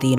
3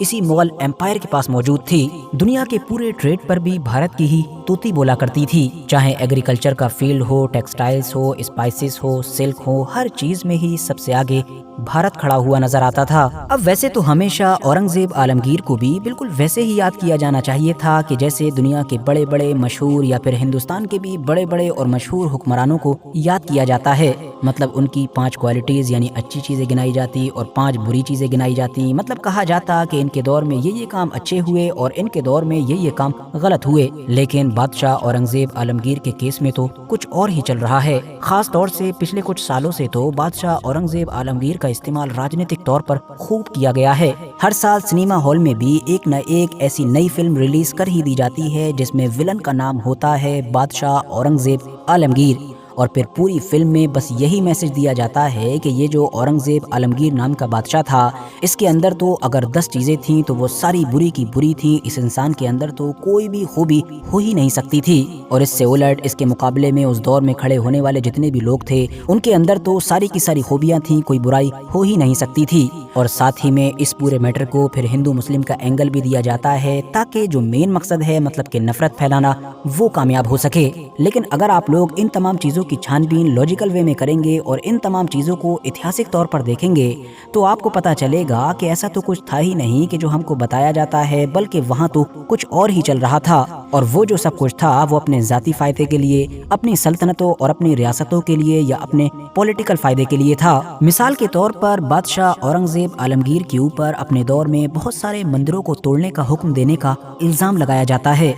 اسی مغل امپائر کے پاس موجود تھی۔ دنیا کے پورے ٹریڈ پر بھی بھارت کی ہی توتی بولا کرتی تھی، چاہے ایگریکلچر کا فیلڈ ہو، ٹیکسٹائلز ہو، اسپائسز ہو، سلک ہو، ہر چیز میں ہی سب سے آگے بھارت کھڑا ہوا نظر آتا تھا۔ اب ویسے تو ہمیشہ اورنگزیب عالمگیر کو بھی بالکل ویسے ہی یاد کیا جانا چاہیے تھا کہ جیسے دنیا کے بڑے بڑے مشہور یا پھر ہندوستان کے بھی بڑے بڑے اور مشہور حکمرانوں کو یاد کیا جاتا ہے۔ مطلب ان کی 5 کوالٹیز یعنی اچھی چیزیں گنائی جاتی اور 5 بری چیزیں گنائی جاتی، مطلب کہا جاتا کہ ان کے دور میں یہ کام اچھے ہوئے اور ان کے دور میں یہ کام غلط ہوئے۔ لیکن بادشاہ اورنگزیب عالمگیر کے کیس میں تو کچھ اور ہی چل رہا ہے۔ خاص طور سے پچھلے کچھ سالوں سے تو بادشاہ اورنگزیب عالمگیر کا استعمال راجنیتک طور پر خوب کیا گیا ہے۔ ہر سال سنیما ہال میں بھی ایک نہ ایک ایسی نئی فلم ریلیز کر ہی دی جاتی ہے جس میں ولن کا نام ہوتا ہے بادشاہ اورنگزیب عالمگیر، اور پھر پوری فلم میں بس یہی میسج دیا جاتا ہے کہ یہ جو اورنگزیب عالمگیر نام کا بادشاہ تھا، اس کے اندر تو اگر 10 چیزیں تھیں تو وہ ساری بری کی بری تھیں، اس انسان کے اندر تو کوئی بھی خوبی ہو ہی نہیں سکتی تھی۔ اور اس سے الٹ اس کے مقابلے میں اس دور میں کھڑے ہونے والے جتنے بھی لوگ تھے ان کے اندر تو ساری کی ساری خوبیاں تھیں، کوئی برائی ہو ہی نہیں سکتی تھی۔ اور ساتھ ہی میں اس پورے میٹر کو پھر ہندو مسلم کا اینگل بھی دیا جاتا ہے تاکہ جو مین مقصد ہے مطلب کہ نفرت پھیلانا وہ کامیاب ہو سکے۔ لیکن اگر آپ لوگ ان تمام چیزوں کی چھان بین لاجیکل وے میں کریں گے اور ان تمام چیزوں کو اتہاسک طور پر دیکھیں گے تو آپ کو پتہ چلے گا کہ ایسا تو کچھ تھا ہی نہیں کہ جو ہم کو بتایا جاتا ہے، بلکہ وہاں تو کچھ اور ہی چل رہا تھا، اور وہ جو سب کچھ تھا وہ اپنے ذاتی فائدے کے لیے، اپنی سلطنتوں اور اپنی ریاستوں کے لیے یا اپنے پولیٹیکل فائدے کے لیے تھا۔ مثال کے طور پر بادشاہ اورنگزیب عالمگیر کے اوپر اپنے دور میں بہت سارے مندروں کو توڑنے کا حکم دینے کا الزام لگایا جاتا ہے،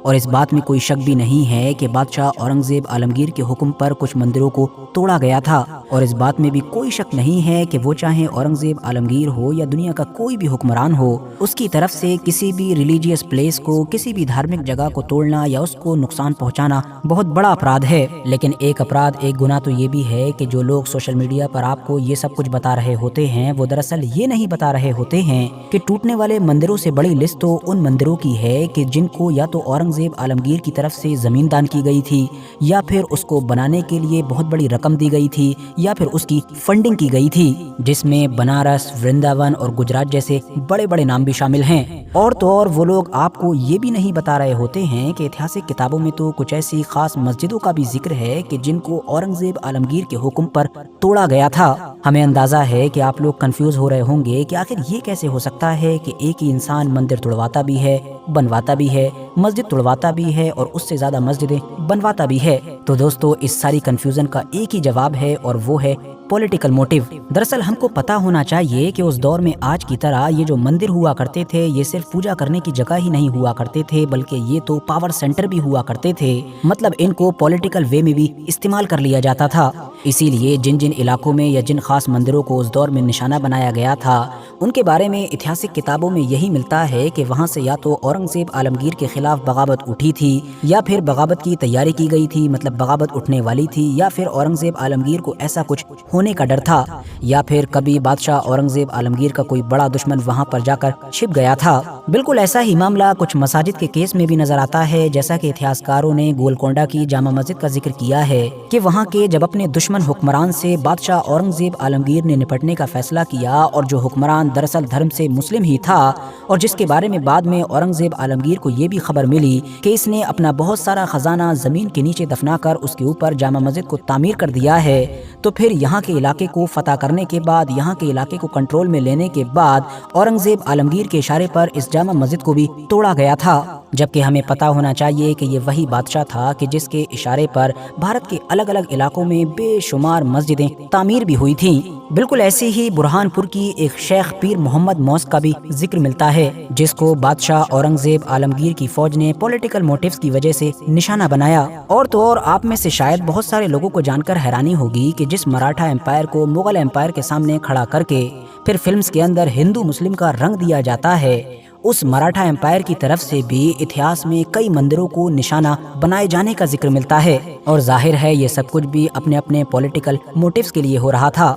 اور اس بات میں کوئی شک بھی نہیں ہے کہ بادشاہ اورنگزیب عالمگیر کے حکم پر کچھ مندروں کو توڑا گیا تھا، اور اس بات میں بھی کوئی شک نہیں ہے کہ وہ چاہے اورنگزیب عالمگیر ہو یا دنیا کا کوئی بھی حکمران ہو، اس کی طرف سے کسی بھی ریلیجیس پلیس کو، کسی بھی دھارمک جگہ کو توڑنا یا اس کو نقصان پہنچانا بہت بڑا اپرادھ ہے۔ لیکن ایک اپرادھ، ایک گناہ تو یہ بھی ہے کہ جو لوگ سوشل میڈیا پر آپ کو یہ سب کچھ بتا رہے ہوتے ہیں وہ دراصل یہ نہیں بتا رہے ہوتے ہیں کہ ٹوٹنے والے مندروں سے بڑی لسٹ تو ان مندروں کی ہے کہ جن کو یا تو اورنگزیب عالمگیر کی طرف سے زمین دان کی گئی تھی، یا پھر اس کو بنانے کے لیے بہت بڑی رقم دی گئی تھی، یا پھر اس کی فنڈنگ کی گئی تھی، جس میں بنارس، ورنداون اور گجرات جیسے بڑے بڑے نام بھی شامل ہیں۔ اور تو اور وہ لوگ آپ کو یہ بھی نہیں بتا رہے ہوتے ہیں کہ اتہاسک کتابوں میں تو کچھ ایسی خاص مسجدوں کا بھی ذکر ہے کہ جن کو اورنگزیب عالمگیر کے حکم پر توڑا گیا تھا۔ ہمیں اندازہ ہے کہ آپ لوگ کنفیوز ہو رہے ہوں گے کہ آخر یہ کیسے ہو سکتا ہے کہ ایک ہی انسان مندر توڑواتا بھی ہے، بنواتا بھی ہے، مسجد توڑواتا بھی ہے اور اس سے زیادہ مسجدیں بنواتا بھی ہے۔ تو دوستو اس ساری کنفیوژن کا ایک ہی جواب ہے اور وہ ہے پولیٹیکل موٹیو۔ دراصل ہم کو پتا ہونا چاہیے کہ اس دور میں آج کی طرح یہ جو مندر ہوا کرتے تھے یہ صرف پوجا کرنے کی جگہ ہی نہیں ہوا کرتے تھے، بلکہ یہ تو پاور سینٹر بھی ہوا کرتے تھے، مطلب ان کو پولیٹیکل وے میں بھی استعمال کر لیا جاتا تھا۔ اسی لیے جن جن علاقوں میں یا جن خاص مندروں کو اس دور میں نشانہ بنایا گیا تھا ان کے بارے میں اتہاسک کتابوں میں یہی ملتا ہے کہ وہاں سے یا تو اورنگزیب عالمگیر کے خلاف بغاوت اٹھی تھی یا پھر بغاوت کی تیاری کی گئی تھی، مطلب بغاوت اٹھنے والی تھی، یا پھر اورنگزیب عالمگیر کو ایسا کچھ ہونے کا ڈر تھا، یا پھر کبھی بادشاہ اورنگزیب عالمگیر کا کوئی بڑا دشمن وہاں پر جا کر چھپ گیا تھا۔ بالکل ایسا ہی معاملہ کچھ مساجد کے کیس میں بھی نظر آتا ہے، جیسا کہ اتہاسکاروں نے گولکونڈا کی جامع مسجد کا ذکر کیا ہے کہ وہاں کے جب اپنے دشمن حکمران سے بادشاہ اورنگزیب عالمگیر نے نپٹنے کا فیصلہ کیا، اور جو حکمران دراصل دھرم سے مسلم ہی تھا اور جس کے بارے میں بعد میں اورنگزیب عالمگیر کو یہ بھی خبر ملی کہ اس نے اپنا بہت سارا خزانہ زمین کے نیچے دفنا کر اس کے اوپر جامع مسجد کو تعمیر کر دیا ہے، تو پھر یہاں کے علاقے کو فتح کرنے کے بعد، یہاں کے علاقے کو کنٹرول میں لینے کے بعد اورنگزیب عالمگیر کے اشارے پر اس جامع مسجد کو بھی توڑا گیا تھا، جبکہ ہمیں پتہ ہونا چاہیے کہ یہ وہی بادشاہ تھا کہ جس کے اشارے پر بھارت کے الگ الگ علاقوں میں بے شمار مسجدیں تعمیر بھی ہوئی تھیں۔ بالکل ایسے ہی برہان پور کی ایک شیخ پیر محمد موس کا بھی ذکر ملتا ہے جس کو بادشاہ اورنگزیب عالمگیر کی فوج نے پولیٹیکل موٹیوز کی وجہ سے نشانہ بنایا۔ اور تو اور آپ میں سے شاید بہت سارے لوگوں کو جان کر حیرانی ہوگی کہ جس مراٹھا امپائر کو مغل امپائر کے سامنے کھڑا کر کے پھر فلمز کے اندر ہندو مسلم کا رنگ دیا جاتا ہے، اس مراٹھا امپائر کی طرف سے بھی اتہاس میں کئی مندروں کو نشانہ بنائے جانے کا ذکر ملتا ہے، اور ظاہر ہے یہ سب کچھ بھی اپنے اپنے پولیٹیکل موٹیوز کے لیے ہو رہا تھا۔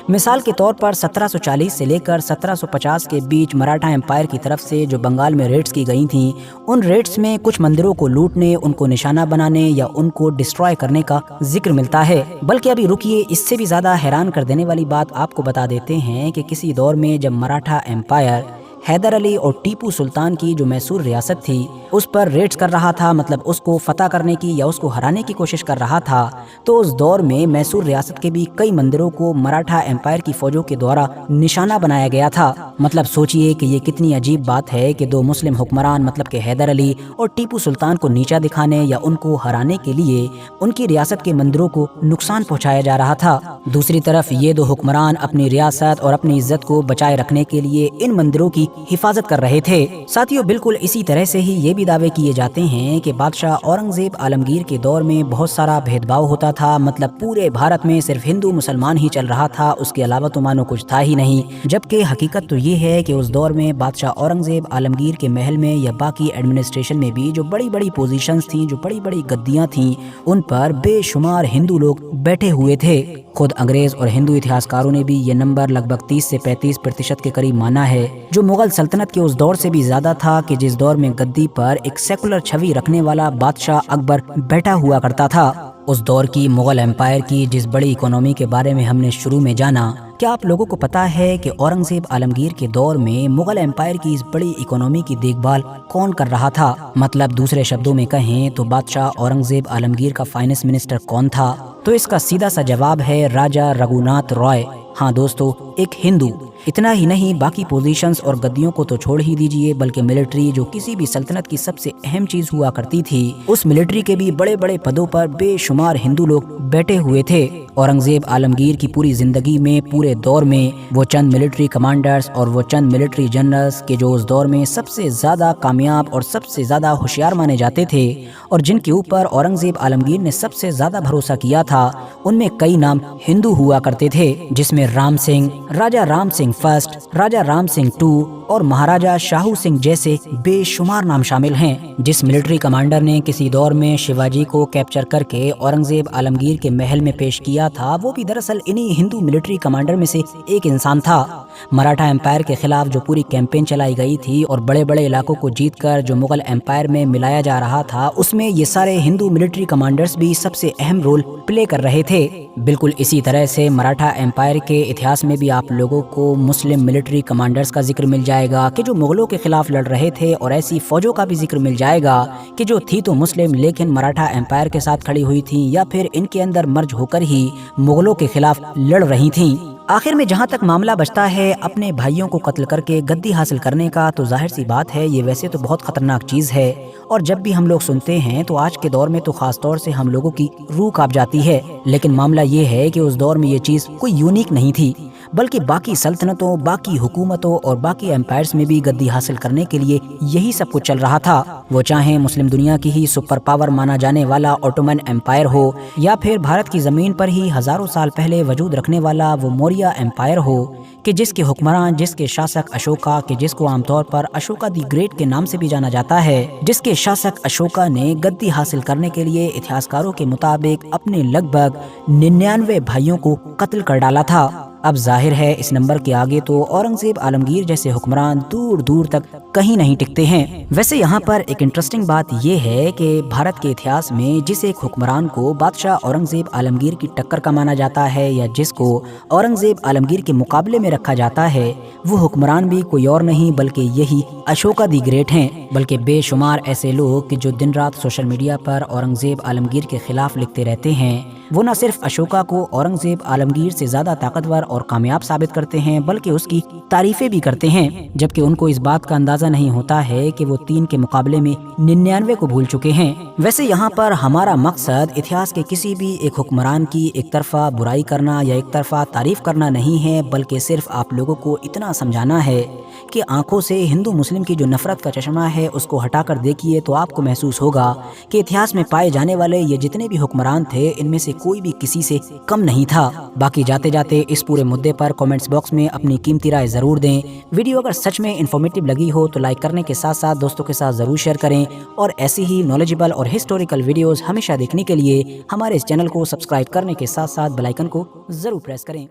مثال کے طور پر 1740 سے لے کر 1750 کے بیچ مراٹھا امپائر کی طرف سے جو بنگال میں ریڈز کی گئی تھیں، ان ریڈز میں کچھ مندروں کو لوٹنے، ان کو نشانہ بنانے یا ان کو ڈسٹرائے کرنے کا ذکر ملتا ہے۔ بلکہ ابھی رکیے، اس سے بھی زیادہ حیران کر دینے والی بات آپ کو بتا دیتے ہیں کہ کسی دور میں جب مراٹھا امپائر حیدر علی اور ٹیپو سلطان کی جو میسور ریاست تھی اس پر ریڈز کر رہا تھا، مطلب اس کو فتح کرنے کی یا اس کو ہرانے کی کوشش کر رہا تھا، تو اس دور میں میسور ریاست کے بھی کئی مندروں کو مراٹھا امپائر کی فوجوں کے دوارا نشانہ بنایا گیا تھا۔ مطلب سوچئے کہ یہ کتنی عجیب بات ہے کہ دو مسلم حکمران مطلب کہ حیدر علی اور ٹیپو سلطان کو نیچا دکھانے یا ان کو ہرانے کے لیے ان کی ریاست کے مندروں کو نقصان پہنچایا جا رہا تھا۔ دوسری طرف یہ دو حکمران اپنی ریاست اور اپنی عزت کو بچائے رکھنے کے لیے ان مندروں کی حفاظت کر رہے تھے۔ ساتھیوں، بالکل اسی طرح سے ہی یہ بھی دعوے کیے جاتے ہیں کہ بادشاہ اورنگزیب عالمگیر کے دور میں بہت سارا بھید بھاؤ ہوتا تھا، مطلب پورے بھارت میں صرف ہندو مسلمان ہی چل رہا تھا، اس کے علاوہ تو مانو کچھ تھا ہی نہیں۔ جبکہ حقیقت تو یہ ہے کہ اس دور میں بادشاہ اورنگزیب عالمگیر کے محل میں یا باقی ایڈمنسٹریشن میں بھی جو بڑی بڑی پوزیشنز تھیں، جو بڑی بڑی گدیاں تھیں، ان پر بے شمار ہندو لوگ بیٹھے ہوئے تھے۔ خود انگریز اور ہندو اتہاسکاروں نے بھی یہ نمبر لگ بھگ 30 سے 35% کے قریب مانا ہے، جو مغل سلطنت کے اس دور سے بھی زیادہ تھا کہ جس دور میں گدی پر ایک سیکولر چھوی رکھنے والا بادشاہ اکبر بیٹھا ہوا کرتا تھا۔ اس دور کی مغل امپائر کی جس بڑی اکانومی کے بارے میں ہم نے شروع میں جانا، کیا آپ لوگوں کو پتا ہے کہ اورنگزیب عالمگیر کے دور میں مغل امپائر کی اس بڑی اکانومی کی دیکھ بھال کون کر رہا تھا؟ مطلب دوسرے شبدوں میں کہیں تو بادشاہ اورنگزیب عالمگیر کا فائنانس منسٹر کون تھا؟ تو اس کا سیدھا سا جواب ہے راجا رگھوناتھ رائے۔ ہاں دوستو، ایک ہندو۔ اتنا ہی نہیں، باقی پوزیشنز اور گدیوں کو تو چھوڑ ہی دیجئے، بلکہ ملٹری جو کسی بھی سلطنت کی سب سے اہم چیز ہوا کرتی تھی، اس ملٹری کے بھی بڑے بڑے پدوں پر بے شمار ہندو لوگ بیٹھے ہوئے تھے۔ اورنگزیب عالمگیر کی پوری زندگی میں، پورے دور میں، وہ چند ملٹری کمانڈرز اور وہ چند ملٹری جنرلز کے جو اس دور میں سب سے زیادہ کامیاب اور سب سے زیادہ ہوشیار مانے جاتے تھے اور جن کے اوپر اورنگزیب عالمگیر نے سب سے زیادہ بھروسہ کیا تھا، ان میں کئی نام ہندو ہوا کرتے تھے، جس میں رام سنگھ، راجا رام سنگھ فرسٹ، راجا رام سنگھ ٹو اور مہاراجا شاہو سنگھ جیسے بے شمار نام شامل ہیں۔ جس ملٹری کمانڈر نے کسی دور میں شیواجی کو کیپچر کر کے اورنگزیب عالمگیر کے محل میں پیش کیا تھا، وہ بھی دراصل انہی ہندو ملٹری کمانڈر میں سے ایک انسان تھا۔ مراٹھا امپائر کے خلاف جو پوری کیمپین چلائی گئی تھی اور بڑے بڑے علاقوں کو جیت کر جو مغل امپائر میں ملایا جا رہا تھا، اس میں یہ سارے ہندو ملٹری کمانڈرز بھی سب سے اہم رول پلے کر رہے تھے۔ بالکل اسی طرح سے مراٹھا امپائر کے اتہاس میں بھی آپ لوگوں کو مسلم ملٹری کمانڈرز کا ذکر مل جائے گا کہ جو مغلوں کے خلاف لڑ رہے تھے، اور ایسی فوجوں کا بھی ذکر مل جائے گا کہ جو تھی تو مسلم لیکن مراٹھا امپائر کے ساتھ کھڑی ہوئی تھیں یا پھر ان کے اندر مرج ہو کر ہی مغلوں کے خلاف لڑ رہی تھیں۔ آخر میں جہاں تک معاملہ بچتا ہے اپنے بھائیوں کو قتل کر کے گدی حاصل کرنے کا، تو ظاہر سی بات ہے یہ ویسے تو بہت خطرناک چیز ہے، اور جب بھی ہم لوگ سنتے ہیں تو آج کے دور میں تو خاص طور سے ہم لوگوں کی روح کانپ جاتی ہے۔ لیکن معاملہ یہ ہے کہ اس دور میں یہ چیز کوئی یونیک نہیں تھی، بلکہ باقی سلطنتوں، باقی حکومتوں اور باقی امپائرز میں بھی گدی حاصل کرنے کے لیے یہی سب کچھ چل رہا تھا۔ وہ چاہے مسلم دنیا کی ہی سپر پاور مانا جانے والا اوٹومن امپائر ہو، یا پھر بھارت کی زمین پر ہی ہزاروں سال پہلے وجود رکھنے والا وہ موریہ امپائر ہو، کہ جس کے حکمران، جس کے شاسک اشوکا، کہ جس کو عام طور پر اشوکا دی گریٹ کے نام سے بھی جانا جاتا ہے، جس کے شاسک اشوکا نے گدی حاصل کرنے کے لیے اتہاسکاروں کے مطابق اپنے لگ بھگ 99 بھائیوں کو قتل کر ڈالا تھا۔ اب ظاہر ہے اس نمبر کے آگے تو اورنگزیب عالمگیر جیسے حکمران دور دور تک کہیں نہیں ٹکتے ہیں۔ ویسے یہاں پر ایک انٹرسٹنگ بات یہ ہے کہ بھارت کے اتہاس میں جس ایک حکمران کو بادشاہ اورنگزیب عالمگیر کی ٹکر کا مانا جاتا ہے یا جس کو اورنگزیب عالمگیر کے مقابلے میں رکھا جاتا ہے، وہ حکمران بھی کوئی اور نہیں بلکہ یہی اشوکا دی گریٹ ہیں۔ بلکہ بے شمار ایسے لوگ کہ جو دن رات سوشل میڈیا پر اورنگزیب عالمگیر کے خلاف لکھتے رہتے ہیں، وہ نہ صرف اشوکا کو اورنگزیب عالمگیر سے زیادہ طاقتور اور کامیاب ثابت کرتے ہیں بلکہ اس کی تعریفیں بھی کرتے ہیں، جبکہ ان کو اس بات کا اندازہ نہیں ہوتا ہے کہ وہ 3 کے مقابلے میں 99 کو بھول چکے ہیں۔ ویسے یہاں پر ہمارا مقصد اتہاس کے کسی بھی ایک حکمران کی ایک طرفہ برائی کرنا یا ایک طرفہ تعریف کرنا نہیں ہے، بلکہ صرف آپ لوگوں کو اتنا سمجھانا ہے کہ آنکھوں سے ہندو مسلم کی جو نفرت کا چشمہ ہے اس کو ہٹا کر دیکھیے تو آپ کو محسوس ہوگا کہ اتہاس میں پائے جانے والے یہ جتنے بھی حکمران تھے ان میں سے کوئی بھی کسی سے کم نہیں تھا۔ باقی جاتے جاتے اس پورے مدعے پر کامنٹس باکس میں اپنی قیمتی رائے ضرور دیں۔ ویڈیو اگر سچ میں انفارمیٹیو لگی ہو تو لائک کرنے کے ساتھ ساتھ دوستوں کے ساتھ ضرور شیئر کریں، اور ایسی ہی نالجبل اور ہسٹوریکل ویڈیوز ہمیشہ دیکھنے کے لیے ہمارے اس چینل کو سبسکرائب کرنے کے ساتھ ساتھ بیل آئیکن کو ضرور پریس کریں۔